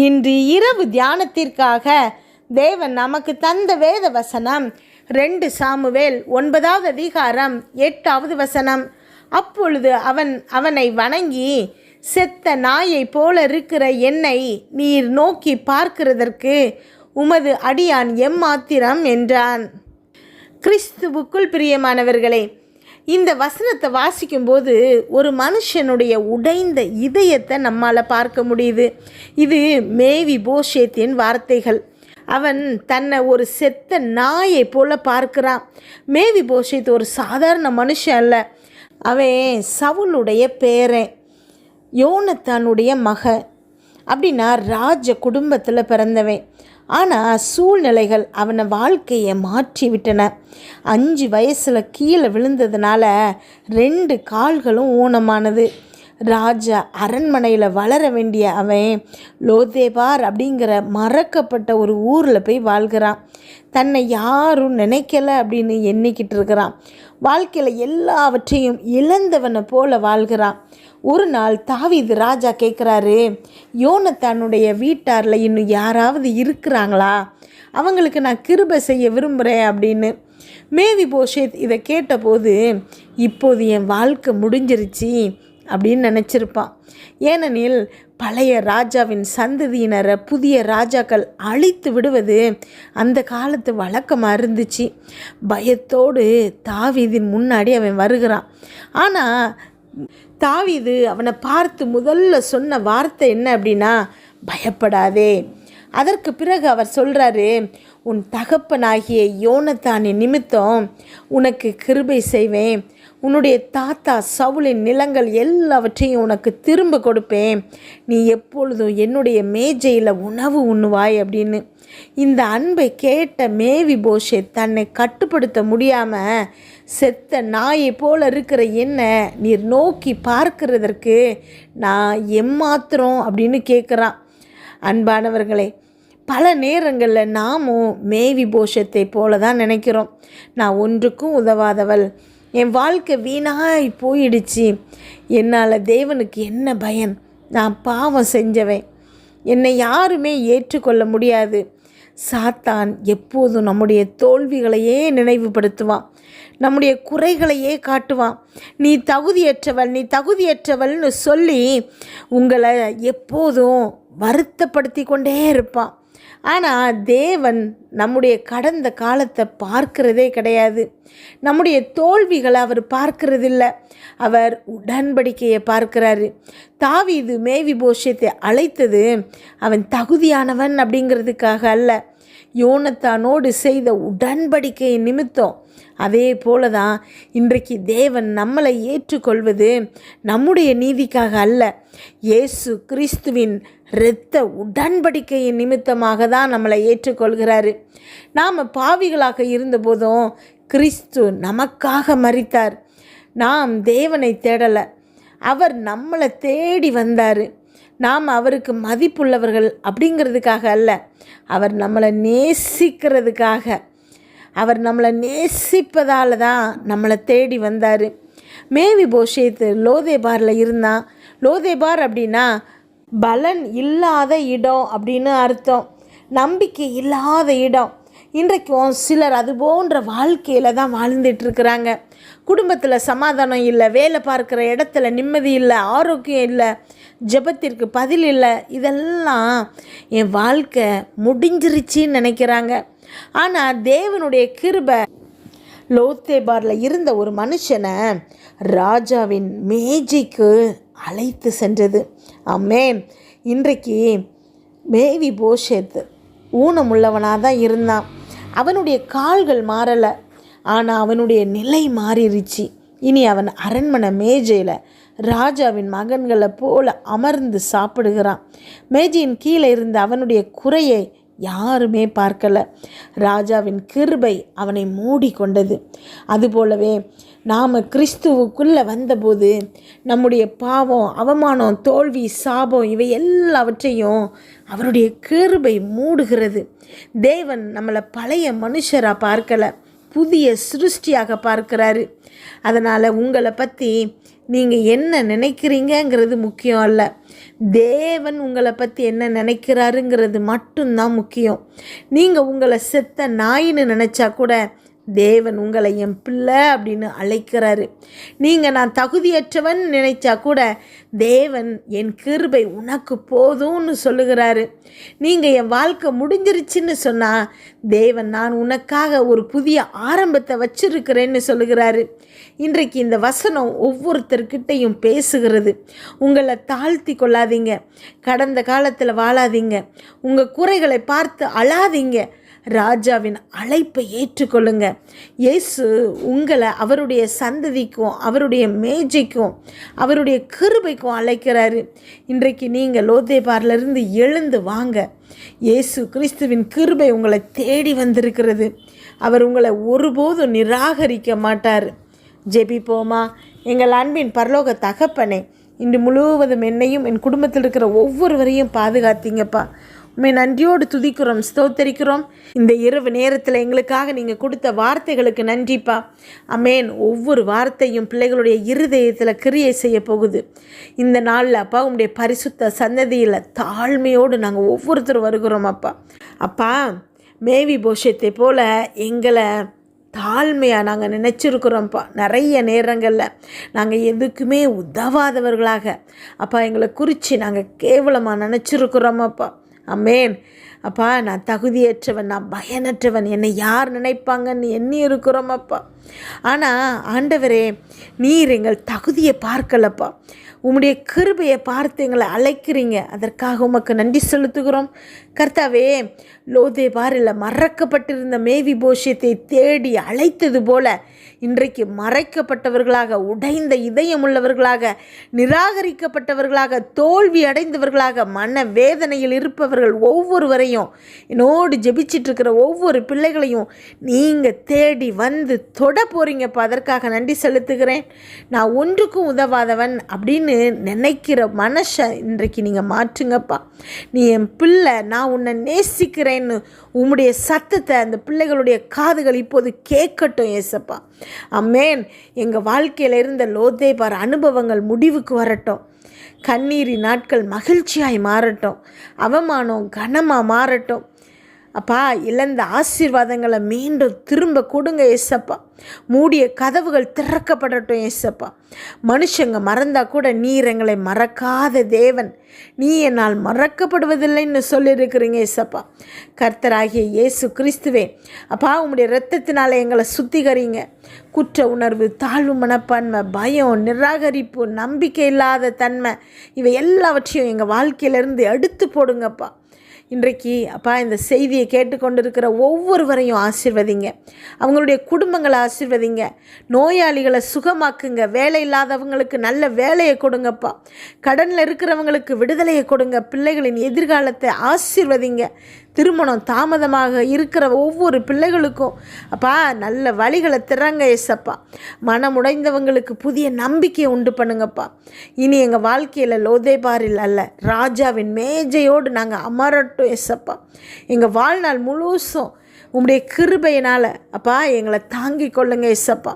இன்று இரவு தியானத்திற்காக தேவன் நமக்கு தந்த வேத வசனம் 2 சாமுவேல் 9வது அதிகாரம் 8வது வசனம். அப்பொழுது அவனை வணங்கி, செத்த நாயை போல இருக்கிற என்னை நீர் நோக்கி பார்க்கிறதற்கு உமது அடியான் எம்மாத்திரம் என்றான். கிறிஸ்துவுக்குள் பிரியமானவர்களே, இந்த வசனத்தை வாசிக்கும்போது ஒரு மனுஷனுடைய உடைந்த இதயத்தை நம்மால் பார்க்க முடியுது. இது மேவிபோஷேத்தின் வார்த்தைகள். அவன் தன்னை ஒரு செத்த நாயை போல பார்க்கிறான். மேவிபோஷேத் ஒரு சாதாரண மனுஷன் அல்ல. அவன் சவுலுடைய பேரன், யோனத்தானுடைய மகன். அப்படின்னா ராஜ குடும்பத்தில் பிறந்தவன். ஆனால் சூழ்நிலைகள் அவனை வாழ்க்கையை மாற்றி விட்டன. 5 வயசில் கீழே விழுந்ததுனால 2 கால்களும் ஊனமானது. ராஜா அரண்மனையில் வளர வேண்டிய அவன் லோதேபார் அப்படிங்கிற மறக்கப்பட்ட ஒரு ஊரில் போய் வாழ்கிறான். தன்னை யாரும் நினைக்கலை அப்படின்னு எண்ணிக்கிட்டு இருக்கிறான். வாழ்க்கையில் எல்லாவற்றையும் இழந்தவனை போல வாழ்கிறான். ஒரு நாள் தாவீது ராஜா கேட்குறாரு, யோனத்தானுடைய வீட்டாரில் இன்னும் யாராவது இருக்கிறாங்களா? அவங்களுக்கு நான் கிருபை செய்ய விரும்புகிறேன் அப்படின்னு. மேவிபோஷேத் இதை கேட்டபோது, இப்போது என் வாழ்க்கை முடிஞ்சிருச்சு அப்படின்னு நினச்சிருப்பான். ஏனெனில் பழைய ராஜாவின் சந்ததியினரை புதிய ராஜாக்கள் அழித்து விடுவது அந்த காலத்து வழக்கமாக இருந்துச்சு. பயத்தோடு தாவீதின் முன்னாடி அவன் வருகிறான். ஆனால் தாவீது அவனை பார்த்து முதல்ல சொன்ன வார்த்தை என்ன அப்படின்னா, பயப்படாதே. அதற்கு பிறகு அவர் சொல்கிறாரு, உன் தகப்பனாகிய யோனத்தானின் நிமித்தம் உனக்கு கிருபை செய்வேன். உன்னுடைய தாத்தா சவுலின் நிலங்கள் எல்லாவற்றையும் உனக்கு திரும்ப கொடுப்பேன். நீ எப்பொழுதும் என்னுடைய மேஜையில் உணவு உண்ணுவாய் அப்படின்னு. இந்த அன்பை கேட்ட மேவிபோஷேத் தன்னை கட்டுப்படுத்த முடியாமல், செத்த நாயை போல இருக்கிற என்ன நீர் நோக்கி பார்க்கிறதற்கு நான் எம்மாத்திரம் அப்படின்னு கேட்குறான். அன்பானவர்களே, பல நேரங்களில் நாமும் மேவிபோஷத்தை போல தான் நினைக்கிறோம். நான் ஒன்றுக்கும் உதவாதவள், என் வாழ்க்கை வீணாய் போயிடுச்சு, என்னால் தேவனுக்கு என்ன பயன், நான் பாவம் செஞ்சவன், என்னை யாருமே ஏற்றுக்கொள்ள முடியாது. சாத்தான் எப்போதும் நம்முடைய தோல்விகளையே நினைவுபடுத்துவான், நம்முடைய குறைகளையே காட்டுவான். நீ தகுதியற்றவள்னு சொல்லி உங்களை எப்போதும் வருத்தப்படுத்தி கொண்டே இருப்பான். ஆனால் தேவன் நம்முடைய கடந்த காலத்தை பார்க்கிறதே கிடையாது. நம்முடைய தோல்விகளை அவர் பார்க்கறதில்ல. அவர் உடன்படிக்கையை பார்க்கிறாரு. தாவீது மேவிபோஷேத்தை அழைத்தது அவன் தகுதியானவன் அப்படிங்கிறதுக்காக அல்ல, யோனத்தானோடு செய்த உடன்படிக்கையின் நிமித்தம். அதே போல தான் இன்றைக்கு தேவன் நம்மளை ஏற்றுக்கொள்வது நம்முடைய நீதிக்காக அல்ல, இயேசு கிறிஸ்துவின் இரத்த உடன்படிக்கையின் நிமித்தமாக தான் நம்மளை ஏற்றுக்கொள்கிறாரு. நாம் பாவிகளாக இருந்தபோதும் கிறிஸ்து நமக்காக மரித்தார். நாம் தேவனை தேடலை, அவர் நம்மளை தேடி வந்தார். நாம் அவருக்கு மதிப்புள்ளவர்கள் அப்படிங்கிறதுக்காக அல்ல, அவர் நம்மளை நேசிக்கிறதுக்காக. அவர் நம்மளை நேசிப்பதால் தான் நம்மளை தேடி வந்தார். மேவிபோஷேத் லோதேபாரில் இருந்தான். லோதேபார் அப்படின்னா பலன் இல்லாத இடம் அப்படின்னு அர்த்தம், நம்பிக்கை இல்லாத இடம். இன்றைக்கும் சிலர் அது போன்ற வாழ்க்கையில் தான் வாழ்ந்துட்டுருக்குறாங்க. குடும்பத்தில் சமாதானம் இல்லை, வேலை பார்க்குற இடத்துல நிம்மதி இல்லை, ஆரோக்கியம் இல்லை, ஜெபத்திற்கு பதில் இல்லை. இதெல்லாம் என் வாழ்க்கை முடிஞ்சிருச்சின்னு நினைக்கிறாங்க. ஆனால் தேவனுடைய கிருபை லோதேபாரில் இருந்த ஒரு மனுஷனை ராஜாவின் மேஜைக்கு அழைத்து சென்றது. ஆமென். இன்றைக்கு மேவிபோஷேத் ஊனமுள்ளவனாக தான் இருந்தான். அவனுடைய கால்கள் மாறலை, ஆனால் அவனுடைய நிலை மாறிடுச்சு. இனி அவன் அரண்மனை மேஜையில் ராஜாவின் மகன்களை போல அமர்ந்து சாப்பிடுகிறான். மேஜையின் கீழே இருந்த அவனுடைய குறையை யாருமே பார்க்கலை. ராஜாவின் கிருபை அவனை மூடிக்கொண்டது. அதுபோலவே நாம் கிறிஸ்துவுக்குள்ளே வந்தபோது நம்முடைய பாவம், அவமானம், தோல்வி, சாபம் இவை எல்லாவற்றையும் அவருடைய கிருபை மூடுகிறது. தேவன் நம்மளை பழைய மனுஷராக பார்க்கலை, புதிய சிருஷ்டியாக பார்க்கிறாரு. அதனால் உங்களை பற்றி நீங்கள் என்ன நினைக்கிறீங்கிறது முக்கியம் அல்ல, தேவன் உங்களை பற்றி என்ன நினைக்கிறாருங்கிறது மட்டும்தான் முக்கியம். நீங்கள் உங்களை செத்த நாயின்னு நினச்சா கூட தேவன் உங்களை என் பிள்ளை அப்படின்னு அழைக்கிறாரு. நீங்கள் நான் தகுதியற்றவன் நினைச்சா கூட தேவன் என் கிருபை உனக்கு போதும்னு சொல்லுகிறாரு. நீங்கள் என் வாழ்க்கை முடிஞ்சிருச்சுன்னு சொன்னால் தேவன் நான் உனக்காக ஒரு புதிய ஆரம்பத்தை வச்சிருக்கிறேன்னு சொல்லுகிறாரு. இன்றைக்கு இந்த வசனம் ஒவ்வொருத்தர்கிட்டையும் பேசுகிறது. உங்களை தாழ்த்தி கொள்ளாதீங்க, கடந்த காலத்தில் வாழாதீங்க, உங்கள் குறைகளை பார்த்து அழாதீங்க, ராஜாவின் அழைப்பை ஏற்றுக்கொள்ளுங்க. இயேசு உங்களை அவருடைய சந்ததிக்கும் அவருடைய மேஜைக்கும் அவருடைய கிருபைக்கும் அழைக்கிறாரு. இன்றைக்கு நீங்கள் லோதேபாரிலிருந்து எழுந்து வாங்க. இயேசு கிறிஸ்துவின் கிருபை உங்களை தேடி வந்திருக்கிறது. அவர் உங்களை ஒருபோதும் நிராகரிக்க மாட்டார். ஜெபிப்போமா. எங்கள் அன்பின் பரலோக தகப்பனே, இன்று முழுவதும் என்னையும் என் குடும்பத்தில் இருக்கிற ஒவ்வொருவரையும் பாதுகாத்தீங்கப்பா. உண்மை நன்றியோடு துதிக்கிறோம், ஸ்தோத்தரிக்கிறோம். இந்த இரவு நேரத்தில் எங்களுக்காக நீங்கள் கொடுத்த வார்த்தைகளுக்கு நன்றிப்பா. அமேன். ஒவ்வொரு வார்த்தையும் பிள்ளைகளுடைய இருதயத்தில் கிரியை செய்ய போகுது. இந்த நாளில் அப்பா உங்களுடைய பரிசுத்த சன்னதியில் தாழ்மையோடு நாங்கள் ஒவ்வொருத்தரும் வருகிறோம் அப்பா. அப்பா மேவி போஷத்தை போல் எங்களை தாழ்மையாக நாங்கள் நினச்சிருக்கிறோம்ப்பா. நிறைய நேரங்களில் நாங்கள் எதுக்குமே உதவாதவர்களாக அப்பா எங்களை குறித்து நாங்கள் கேவலமாக நினச்சிருக்கிறோமப்பா. அமேன். அப்பா நான் தகுதியற்றவன், நான் பயனற்றவன், என்னை யார் நினைப்பாங்கன்னு எண்ணி இருக்கிறோமப்பா. ஆனால் ஆண்டவரே, நீர் எங்கள் தகுதியை பார்க்கலப்பா, உம்முடைய கிருபையை பார்த்து எங்களை அழைக்கிறீங்க. அதற்காக உமக்கு நன்றி செலுத்துகிறோம் கர்த்தாவே. லோதேபாரில் மறக்கப்பட்டிருந்த மேவி போஷத்தை தேடி அழைத்தது போல இன்றைக்கு மறைக்கப்பட்டவர்களாக, உடைந்த இதயம் உள்ளவர்களாக, நிராகரிக்கப்பட்டவர்களாக, தோல்வி அடைந்தவர்களாக, மன வேதனையில் இருப்பவர்கள் ஒவ்வொருவரையும், என்னோடு ஜெபிச்சிட்ருக்கிற ஒவ்வொரு பிள்ளைகளையும் நீங்கள் தேடி வந்து தொட போகிறீங்கப்பா. அதற்காக நன்றி செலுத்துகிறேன். நான் ஒன்றுக்கும் உதவாதவன் அப்படின்னு நினைக்கிற மனசை இன்றைக்கு நீங்கள் மாற்றுங்கப்பா. நீ என் பிள்ளை, நான் உன்னை நேசிக்கிறேன்னு உம்முடைய சத்தத்தை அந்த பிள்ளைகளுடைய காதுகள் இப்போது கேட்கட்டும் ஏசப்பா. அமேன். எங்கள் வாழ்க்கையில் இருந்த லோதேபார் அனுபவங்கள் முடிவுக்கு வரட்டும். கண்ணீரின் நாட்கள் மகிழ்ச்சியாய் மாறட்டும். அவமானம் கனமாக மாறட்டும். அப்பா இழந்த ஆசீர்வாதங்களை மீண்டும் திரும்ப கொடுங்க ஏசப்பா. மூடிய கதவுகள் திறக்கப்படட்டும் ஏசப்பா. மனுஷங்க மறந்தா கூட நீர் எங்களை மறக்காத தேவன், நீ என்னால் மறக்கப்படுவதில்லைன்னு சொல்லியிருக்கிறீங்க ஏசப்பா. கர்த்தராகிய இயேசு கிறிஸ்துவே அப்பா, உம்முடைய இரத்தத்தினால எங்களை சுத்திகரிங்க. குற்ற உணர்வு, தாழ்வு மனப்பான்மை, பயம், நிராகரிப்பு, நம்பிக்கை இல்லாத தன்மை, இவை எல்லாவற்றையும் எங்கள் வாழ்க்கையிலேருந்து எடுத்து போடுங்கப்பா. இன்றைக்கு அப்பா இந்த செய்தியை கேட்டுக்கொண்டிருக்கிற ஒவ்வொருவரையும் ஆசீர்வதிங்க. அவங்களுடைய குடும்பங்களை ஆசீர்வதிங்க. நோயாளிகளை சுகமாக்குங்க. வேலை இல்லாதவங்களுக்கு நல்ல வேலையை கொடுங்கப்பா. கடனில் இருக்கிறவங்களுக்கு விடுதலையை கொடுங்க. பிள்ளைகளின் எதிர்காலத்தை ஆசீர்வதிங்க. திருமணம் தாமதமாக இருக்கிற ஒவ்வொரு பிள்ளைகளுக்கும் அப்பா நல்ல வழிகளை திறங்க ஏசப்பா. மனமுடைந்தவங்களுக்கு புதிய நம்பிக்கையை உண்டு பண்ணுங்கப்பா. இனி எங்கள் வாழ்க்கையில் லோதேபாரில் அல்ல, ராஜாவின் மேஜையோடு நாங்கள் அமரட்டும் ஏசப்பா. எங்கள் வாழ்நாள் முழுசும் உம்முடைய கிருபையினால் அப்பா எங்களை தாங்கி கொள்ளுங்க ஏசப்பா.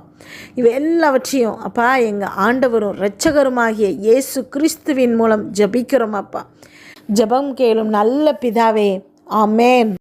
இவை எல்லாவற்றையும் அப்பா எங்கள் ஆண்டவரும் இரட்சகருமாகிய இயேசு கிறிஸ்துவின் மூலம் ஜெபிக்கிறோம் அப்பா. ஜெபம் கேளும் நல்ல பிதாவே. ஆமென்.